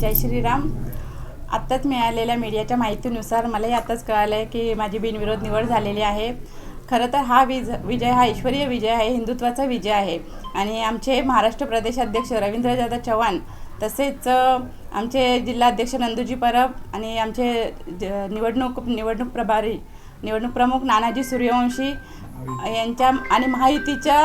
जय श्रीराम. आत्ताच मिळालेल्या मीडियाच्या माहितीनुसार मलाही आत्ताच कळालं आहे की माझी बिनविरोध निवड झालेली आहे. खरं तर हा विजय हा ईश्वरीय विजय आहे, हिंदुत्वाचा विजय आहे. आणि आमचे महाराष्ट्र प्रदेश अध्यक्ष रवींद्रदादा चव्हाण, तसेच आमचे जिल्हाध्यक्ष नंदूजी परब आणि आमचे निवडणूक प्रमुख नानाजी सूर्यवंशी यांच्या आणि महायुतीचा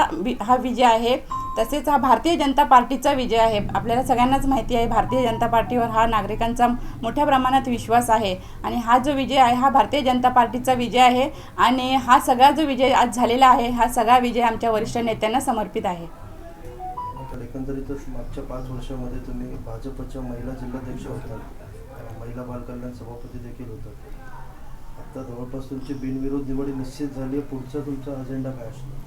हा विजय आहे. तसेच हा भारतीय जनता पार्टीचा विजय आहे. आपल्याला सगळ्यांनाच माहिती आहे भारतीय जनता पार्टीवर हा नागरिकांचा मोठ्या प्रमाणात विश्वास आहे. आणि हा जो विजय आहे हा भारतीय जनता पार्टीचा विजय आहे. आणि हा सगळा जो विजय आज झालेला आहे हा सगळा विजय आमच्या वरिष्ठ नेत्यांना समर्पित आहे. एकंदरीतच मागच्या 5 वर्षामध्ये तुम्ही भाजपच्या महिला जिल्हाध्यक्ष होतात, महिला बालकल्याण सभापती देखील होतात. आता जवळपास तुमची बिनविरोध निवड निश्चित झाली आहे. पुढचा तुमचा अजेंडा काय असणार?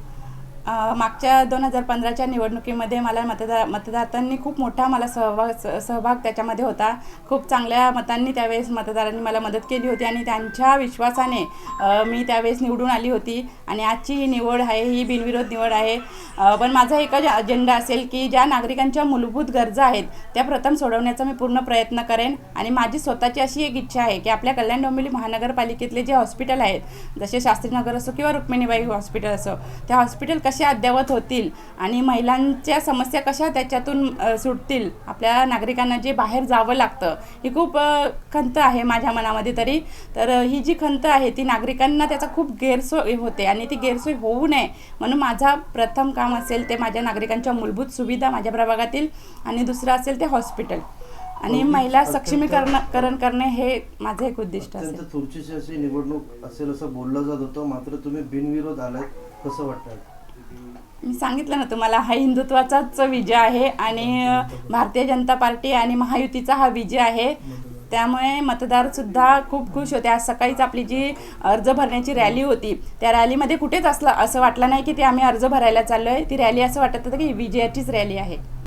मागच्या 2015च्या निवडणुकीमध्ये मला मतदारांनी खूप मोठा मला सहभाग त्याच्यामध्ये होता. खूप चांगल्या मतांनी त्यावेळेस मतदारांनी मला मदत केली होती आणि त्यांच्या विश्वासाने मी त्यावेळेस निवडून आली होती. आणि आजची ही निवड आहे ही बिनविरोध निवड आहे. पण माझा एकच अजेंडा असेल की ज्या नागरिकांच्या मूलभूत गरजा आहेत त्या प्रथम सोडवण्याचा मी पूर्ण प्रयत्न करेन. आणि माझी स्वतःची अशी एक इच्छा आहे की आपल्या कल्याण डोंबिवली महानगरपालिकेतले जे हॉस्पिटल आहेत, जसे शास्त्रीनगर असो किंवा रुक्मिणीबाई हॉस्पिटल असो, त्या हॉस्पिटल कशा अद्ययावत होतील आणि महिलांच्या समस्या कशा त्याच्यातून सुटतील. आपल्या नागरिकांना जे बाहेर जावं लागतं ही खूप खंत आहे माझ्या मनामध्ये तरी. तर ही जी खंत आहे ती नागरिकांना त्याचा खूप गैरसोय होते आणि ती गैरसोय होऊ नये म्हणून माझा प्रथम काम असेल ते माझ्या नागरिकांच्या मूलभूत सुविधा माझ्या प्रभागातील, आणि दुसरं असेल ते हॉस्पिटल आणि महिला सक्षमीकरण करणे हे माझं एक उद्दिष्ट असेल. चुरशीची अशी निवडणूक असेल असं बोललं जात होतं, मात्र तुम्ही बिनविरोध आलात, कसं वाटतं? मी सांगितलं ना तुम्हाला, हा हिंदुत्वाचाच विजय आहे आणि भारतीय जनता पार्टी आणि महायुतीचा हा विजय आहे. त्यामुळे मतदारसुद्धा खूप खुश होते. आज सकाळीच आपली जी अर्ज भरण्याची रॅली होती त्या रॅलीमध्ये कुठेच असं वाटलं नाही की ते आम्ही अर्ज भरायला चाललो आहे. ती रॅली असं वाटत होतं की विजयाचीच रॅली आहे.